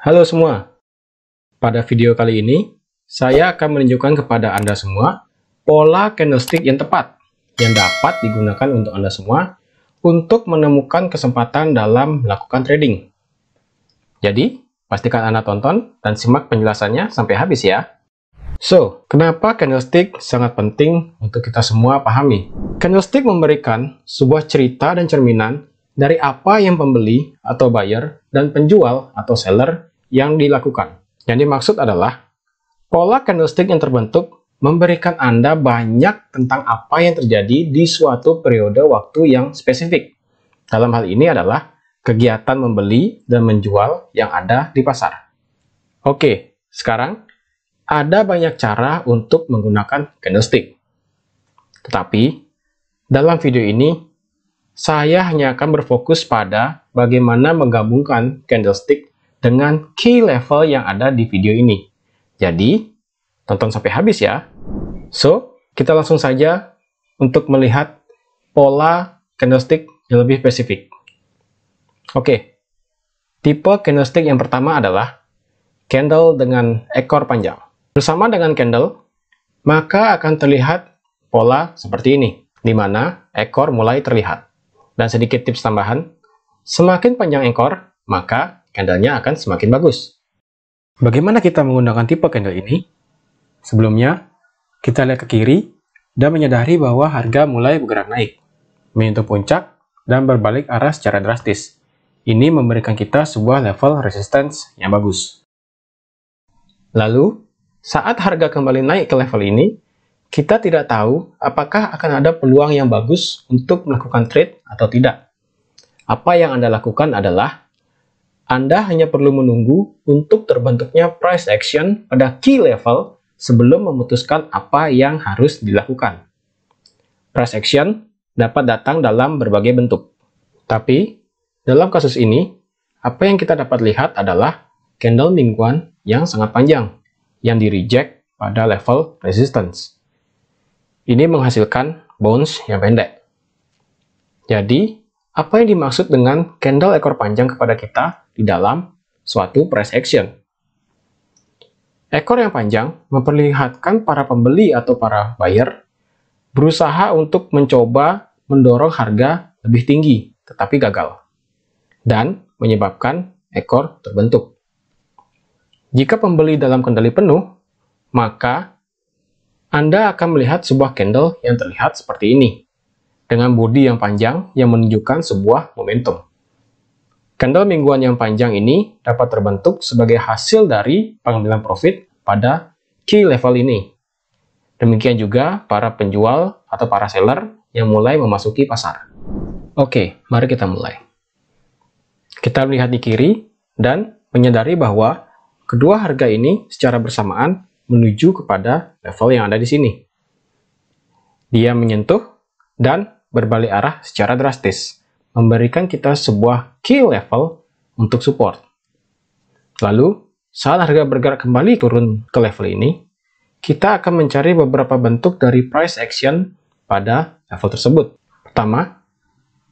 Halo semua, pada video kali ini saya akan menunjukkan kepada Anda semua pola candlestick yang tepat yang dapat digunakan untuk Anda semua untuk menemukan kesempatan dalam melakukan trading. Jadi, pastikan Anda tonton dan simak penjelasannya sampai habis ya. So, kenapa candlestick sangat penting untuk kita semua pahami? Candlestick memberikan sebuah cerita dan cerminan dari apa yang pembeli atau buyer dan penjual atau seller yang dilakukan. Yang dimaksud adalah pola candlestick yang terbentuk memberikan Anda banyak tentang apa yang terjadi di suatu periode waktu yang spesifik. Dalam hal ini adalah kegiatan membeli dan menjual yang ada di pasar. Oke, sekarang ada banyak cara untuk menggunakan candlestick. Tetapi dalam video ini saya hanya akan berfokus pada bagaimana menggabungkan candlestick dengan key level yang ada di video ini. Jadi, tonton sampai habis ya. So, kita langsung saja untuk melihat pola candlestick yang lebih spesifik. Oke, tipe candlestick yang pertama adalah candle dengan ekor panjang. Bersama dengan candle, maka akan terlihat pola seperti ini, di mana ekor mulai terlihat. Dan sedikit tips tambahan, semakin panjang ekor, maka candlenya akan semakin bagus. Bagaimana kita menggunakan tipe candle ini? Sebelumnya, kita lihat ke kiri dan menyadari bahwa harga mulai bergerak naik, menyentuh puncak dan berbalik arah secara drastis. Ini memberikan kita sebuah level resistance yang bagus. Lalu, saat harga kembali naik ke level ini, kita tidak tahu apakah akan ada peluang yang bagus untuk melakukan trade atau tidak. Apa yang Anda lakukan adalah Anda hanya perlu menunggu untuk terbentuknya price action pada key level sebelum memutuskan apa yang harus dilakukan. Price action dapat datang dalam berbagai bentuk. Tapi, dalam kasus ini, apa yang kita dapat lihat adalah candle mingguan yang sangat panjang, yang di-reject pada level resistance. Ini menghasilkan bounce yang pendek. Jadi, apa yang dimaksud dengan candle ekor panjang kepada kita di dalam suatu price action? Ekor yang panjang memperlihatkan para pembeli atau para buyer berusaha untuk mencoba mendorong harga lebih tinggi, tetapi gagal, dan menyebabkan ekor terbentuk. Jika pembeli dalam kendali penuh, maka Anda akan melihat sebuah candle yang terlihat seperti ini, dengan bodi yang panjang yang menunjukkan sebuah momentum. Candle mingguan yang panjang ini dapat terbentuk sebagai hasil dari pengambilan profit pada key level ini. Demikian juga para penjual atau para seller yang mulai memasuki pasar. Oke, mari kita mulai. Kita melihat di kiri dan menyadari bahwa kedua harga ini secara bersamaan menuju kepada level yang ada di sini. Dia menyentuh dan berbalik arah secara drastis, memberikan kita sebuah key level untuk support. Lalu, saat harga bergerak kembali turun ke level ini, kita akan mencari beberapa bentuk dari price action pada level tersebut. Pertama,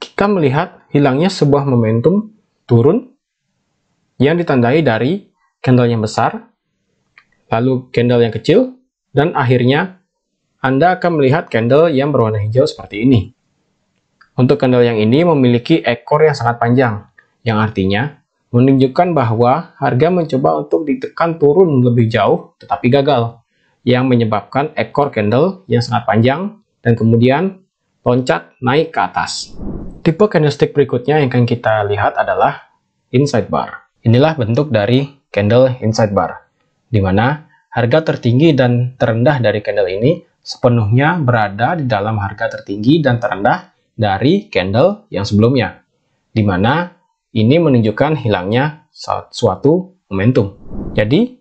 kita melihat hilangnya sebuah momentum turun yang ditandai dari candle yang besar, lalu candle yang kecil, dan akhirnya Anda akan melihat candle yang berwarna hijau seperti ini. Untuk candle yang ini memiliki ekor yang sangat panjang, yang artinya menunjukkan bahwa harga mencoba untuk ditekan turun lebih jauh, tetapi gagal, yang menyebabkan ekor candle yang sangat panjang, dan kemudian loncat naik ke atas. Tipe candlestick berikutnya yang akan kita lihat adalah inside bar. Inilah bentuk dari candle inside bar, di mana harga tertinggi dan terendah dari candle ini sepenuhnya berada di dalam harga tertinggi dan terendah dari candle yang sebelumnya, di mana ini menunjukkan hilangnya suatu momentum. Jadi,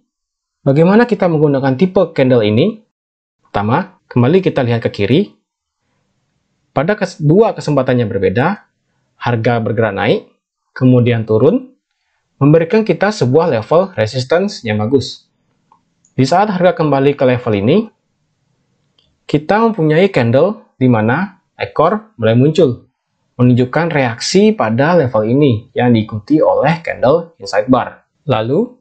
bagaimana kita menggunakan tipe candle ini? Pertama, kembali kita lihat ke kiri. Pada dua kesempatan yang berbeda, harga bergerak naik, kemudian turun, memberikan kita sebuah level resistance yang bagus. Di saat harga kembali ke level ini, kita mempunyai candle di mana ekor mulai muncul, menunjukkan reaksi pada level ini yang diikuti oleh candle inside bar. Lalu,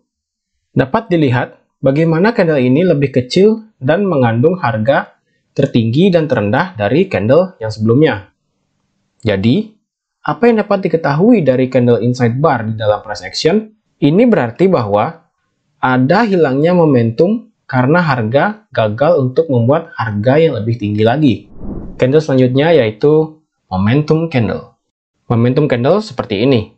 dapat dilihat bagaimana candle ini lebih kecil dan mengandung harga tertinggi dan terendah dari candle yang sebelumnya. Jadi, apa yang dapat diketahui dari candle inside bar di dalam price action? Ini berarti bahwa ada hilangnya momentum karena harga gagal untuk membuat harga yang lebih tinggi lagi. Candle selanjutnya yaitu momentum candle. Momentum candle seperti ini,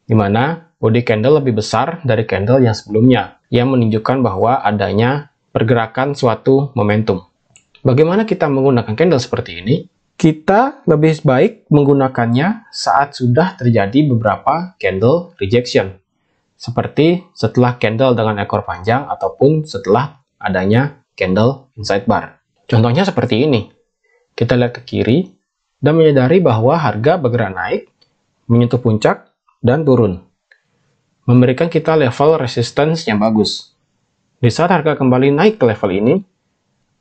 di mana body candle lebih besar dari candle yang sebelumnya, yang menunjukkan bahwa adanya pergerakan suatu momentum. Bagaimana kita menggunakan candle seperti ini? Kita lebih baik menggunakannya saat sudah terjadi beberapa candle rejection, seperti setelah candle dengan ekor panjang ataupun setelah adanya candle inside bar. Contohnya seperti ini. Kita lihat ke kiri dan menyadari bahwa harga bergerak naik, menyentuh puncak, dan turun, memberikan kita level resistance yang bagus. Di saat harga kembali naik ke level ini,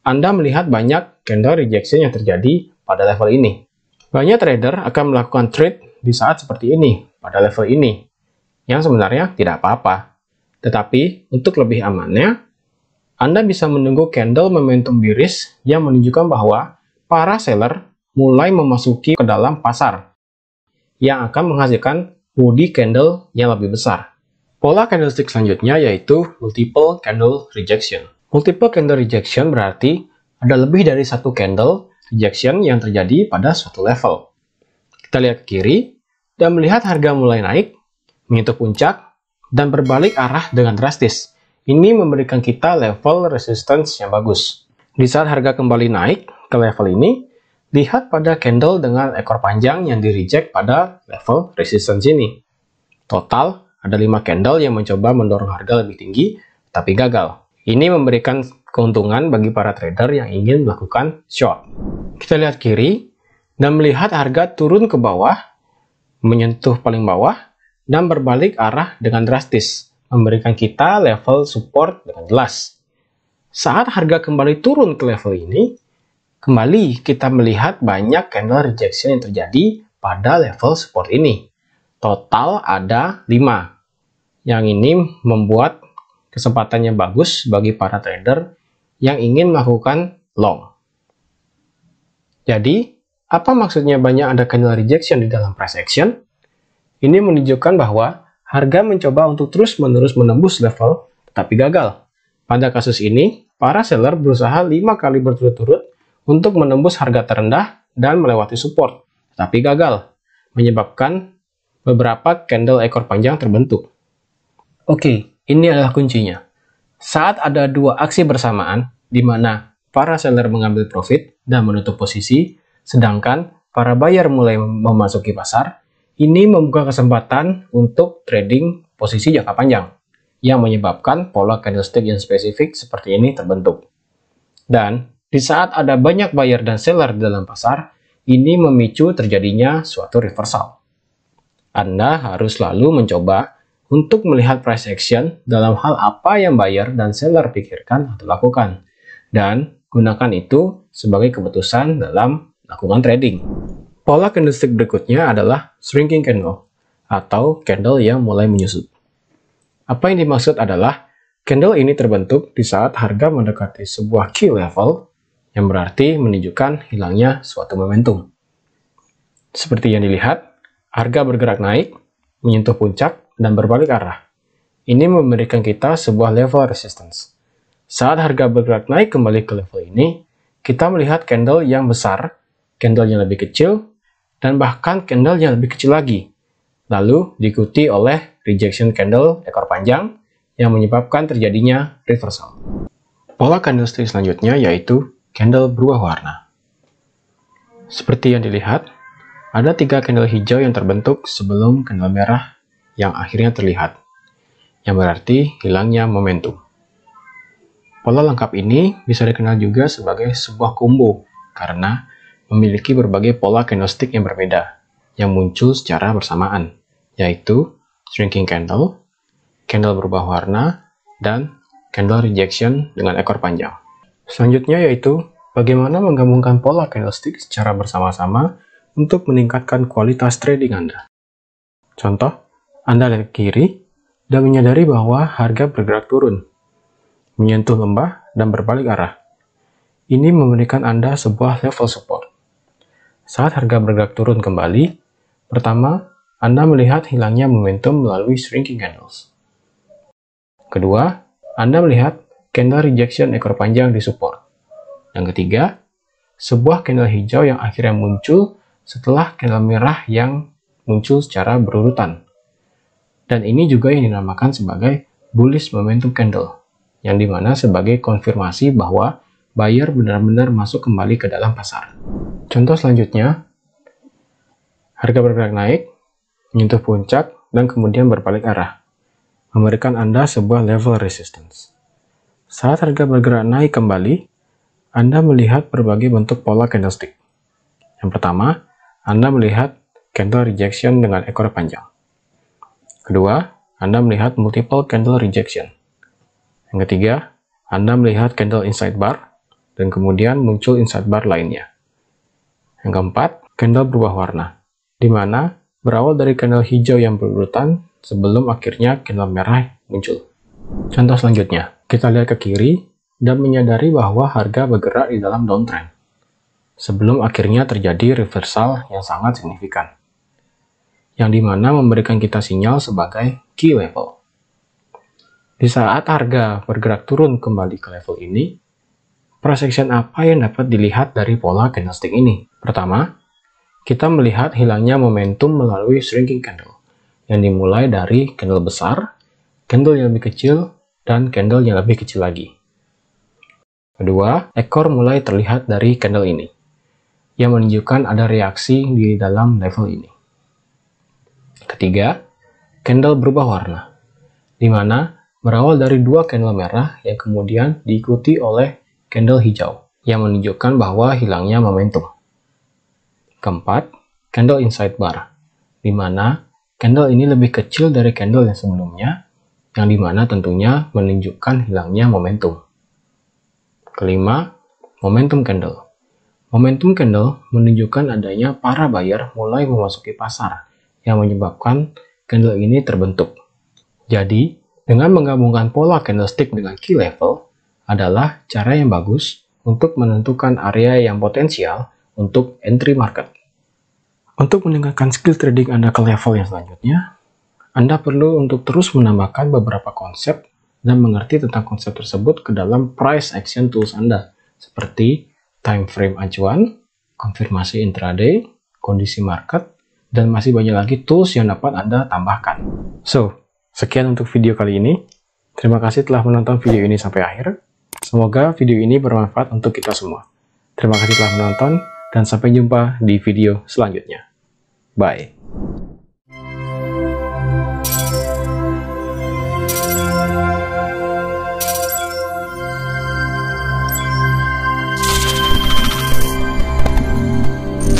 Anda melihat banyak candle rejection yang terjadi pada level ini. Banyak trader akan melakukan trade di saat seperti ini, pada level ini, yang sebenarnya tidak apa-apa. Tetapi, untuk lebih amannya, Anda bisa menunggu candle momentum bearish yang menunjukkan bahwa para seller mulai memasuki ke dalam pasar, yang akan menghasilkan body candle yang lebih besar. Pola candlestick selanjutnya yaitu multiple candle rejection. Multiple candle rejection berarti ada lebih dari satu candle rejection yang terjadi pada suatu level. Kita lihat ke kiri dan melihat harga mulai naik, menyentuh puncak, dan berbalik arah dengan drastis. Ini memberikan kita level resistance yang bagus. Di saat harga kembali naik ke level ini, lihat pada candle dengan ekor panjang yang di-reject pada level resistance ini. Total, ada 5 candle yang mencoba mendorong harga lebih tinggi, tapi gagal. Ini memberikan keuntungan bagi para trader yang ingin melakukan short. Kita lihat kiri, dan melihat harga turun ke bawah, menyentuh paling bawah, dan berbalik arah dengan drastis, memberikan kita level support dengan jelas. Saat harga kembali turun ke level ini, kembali kita melihat banyak candle rejection yang terjadi pada level support ini. Total ada 5. Yang ini membuat kesempatannya bagus bagi para trader yang ingin melakukan long. Jadi, apa maksudnya banyak ada candle rejection di dalam price action? Ini menunjukkan bahwa harga mencoba untuk terus-menerus menembus level, tetapi gagal. Pada kasus ini, para seller berusaha 5 kali berturut-turut untuk menembus harga terendah dan melewati support, tetapi gagal, menyebabkan beberapa candle ekor panjang terbentuk. Oke, ini adalah kuncinya. Saat ada 2 aksi bersamaan, di mana para seller mengambil profit dan menutup posisi, sedangkan para buyer mulai memasuki pasar, ini membuka kesempatan untuk trading posisi jangka panjang, yang menyebabkan pola candlestick yang spesifik seperti ini terbentuk. Dan, di saat ada banyak buyer dan seller di dalam pasar, ini memicu terjadinya suatu reversal. Anda harus selalu mencoba untuk melihat price action dalam hal apa yang buyer dan seller pikirkan atau lakukan, dan gunakan itu sebagai keputusan dalam melakukan trading. Pola candlestick berikutnya adalah shrinking candle, atau candle yang mulai menyusut. Apa yang dimaksud adalah, candle ini terbentuk di saat harga mendekati sebuah key level, yang berarti menunjukkan hilangnya suatu momentum. Seperti yang dilihat, harga bergerak naik, menyentuh puncak, dan berbalik arah. Ini memberikan kita sebuah level resistance. Saat harga bergerak naik kembali ke level ini, kita melihat candle yang besar, candle yang lebih kecil, dan bahkan candle yang lebih kecil lagi. Lalu diikuti oleh rejection candle ekor panjang yang menyebabkan terjadinya reversal. Pola candlestick selanjutnya yaitu candle berubah warna. Seperti yang dilihat, ada 3 candle hijau yang terbentuk sebelum candle merah yang akhirnya terlihat, yang berarti hilangnya momentum. Pola lengkap ini bisa dikenal juga sebagai sebuah combo, karena memiliki berbagai pola candlestick yang berbeda, yang muncul secara bersamaan, yaitu shrinking candle, candle berubah warna, dan candle rejection dengan ekor panjang. Selanjutnya yaitu bagaimana menggabungkan pola candlestick secara bersama-sama untuk meningkatkan kualitas trading Anda. Contoh, Anda lihat ke kiri dan menyadari bahwa harga bergerak turun, menyentuh lembah dan berbalik arah. Ini memberikan Anda sebuah level support. Saat harga bergerak turun kembali, pertama, Anda melihat hilangnya momentum melalui shrinking candles. Kedua, Anda melihat candle rejection ekor panjang di support. Yang ketiga, sebuah candle hijau yang akhirnya muncul setelah candle merah yang muncul secara berurutan. Dan ini juga yang dinamakan sebagai bullish momentum candle, yang dimana sebagai konfirmasi bahwa buyer benar-benar masuk kembali ke dalam pasar. Contoh selanjutnya, harga bergerak naik, menyentuh puncak, dan kemudian berbalik arah, memberikan Anda sebuah level resistance. Saat harga bergerak naik kembali, Anda melihat berbagai bentuk pola candlestick. Yang pertama, Anda melihat candle rejection dengan ekor panjang. Kedua, Anda melihat multiple candle rejection. Yang ketiga, Anda melihat candle inside bar, dan kemudian muncul inside bar lainnya. Yang keempat, candle berubah warna, di mana berawal dari candle hijau yang berurutan sebelum akhirnya candle merah muncul. Contoh selanjutnya, kita lihat ke kiri dan menyadari bahwa harga bergerak di dalam downtrend, sebelum akhirnya terjadi reversal yang sangat signifikan, yang dimana memberikan kita sinyal sebagai key level. Di saat harga bergerak turun kembali ke level ini, price action apa yang dapat dilihat dari pola candlestick ini? Pertama, kita melihat hilangnya momentum melalui shrinking candle, yang dimulai dari candle besar, candle yang lebih kecil, dan candle yang lebih kecil lagi. Kedua, ekor mulai terlihat dari candle ini, yang menunjukkan ada reaksi di dalam level ini. Ketiga, candle berubah warna, di mana berawal dari dua candle merah yang kemudian diikuti oleh candle hijau, yang menunjukkan bahwa hilangnya momentum. Keempat, candle inside bar, di mana candle ini lebih kecil dari candle yang sebelumnya, yang dimana tentunya menunjukkan hilangnya momentum. Kelima, momentum candle. Momentum candle menunjukkan adanya para buyer mulai memasuki pasar, yang menyebabkan candle ini terbentuk. Jadi, dengan menggabungkan pola candlestick dengan key level adalah cara yang bagus untuk menentukan area yang potensial untuk entry market. Untuk meningkatkan skill trading Anda ke level yang selanjutnya, Anda perlu untuk terus menambahkan beberapa konsep dan mengerti tentang konsep tersebut ke dalam price action tools Anda, seperti time frame acuan, konfirmasi intraday, kondisi market, dan masih banyak lagi tools yang dapat Anda tambahkan. So, sekian untuk video kali ini. Terima kasih telah menonton video ini sampai akhir. Semoga video ini bermanfaat untuk kita semua. Terima kasih telah menonton, dan sampai jumpa di video selanjutnya. Bye.